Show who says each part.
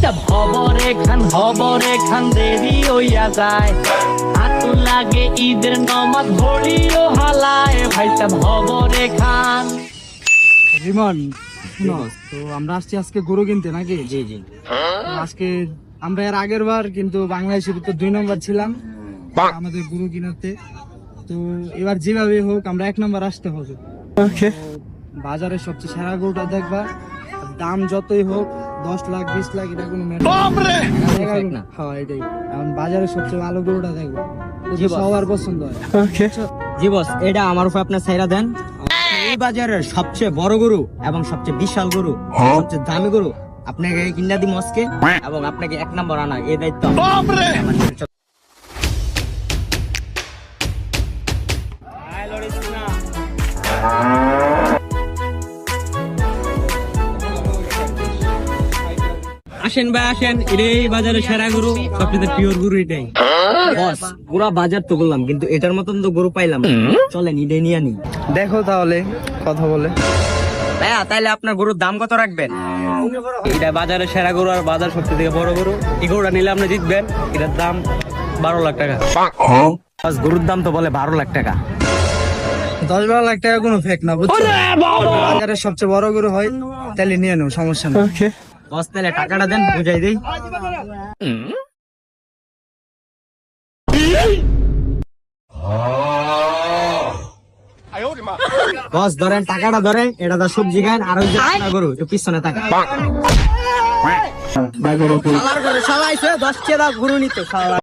Speaker 1: ভাইটা হবরে খান দেরি হইয়া যায়, হাতু লাগে ঈদের নমাজ ঘড়িও হালায়, ভাইটা হবরে খান।
Speaker 2: রিমন শুনো, তো আমরা আসছি আজকে গরু কিনতে নাকি?
Speaker 1: জি জি।
Speaker 2: তো আজকে আমরা এর আগের বার কিন্তু বাংলাদেশের তো 2 নম্বর ছিলাম আমাদের গরু কিনাতে। তো এবার যেভাবে হোক আমরা 1 নম্বর আসতে হবে। তো বাজারের সবচেয়ে সেরা গরুটা দেখবা, দাম যতই হোক 10 লাখ 20 লাখ এটা কোনো ম্যাটার না। হ্যাঁ এটাই, এখন বাজারের সবচেয়ে ভালো গরুটা দেখবা,
Speaker 1: জি বস।
Speaker 2: সবার পছন্দ হয়।
Speaker 1: জি বস, এটা আমার উপর আপনার ছাইরা দেন। এই বাজারের সবচেয়ে বড় গরু এবং সবচেয়ে বিশাল গরু, সবচেয়ে দামি গরু আপনাকে কিনা দিই মস্কে, এবং আপনাকে 1 নম্বর আনা এই দায়িত্ব আমার। আসেন ভাই আসেন, এটাই বাজারের সেরা গরু, সবচেয়ে পিওর গরু এটাই। বস, পুরা বাজার তো বললাম, কিন্তু এটার মতন তো গরু পাইলাম না। চলেন এটাই নিয়ে আনি।
Speaker 2: দেখো তাহলে কথা বলে।
Speaker 1: ভাইয়া তাইলে আপনার গরুর দাম কত রাখবেন? এটা বাজারের সেরা গরু আর বাজার সবচেয়ে থেকে বড় গরু, এই গরুটা নিলে আপনি জিতবেন। এটার দাম 12 লাখ টাকা। বস, গরুর দাম তো বলে 12 লাখ টাকা।
Speaker 2: 10-12 লাখ টাকা কোনো ফেক না, বুঝছো? বাজারের সবচেয়ে বড় গরু হয়, তাহলে নিয়ে নেও, সমস্যা নেই।
Speaker 1: বস তাহলে টাকাটা দেন, বুঝাই দিই। বস ধরেন, টাকাটা ধরেন, এটা তো সবজি খান, আর ওই যে আপনার গরু একটু পিছনে টাকা। সবাই 10 টাকা গরু নিতে।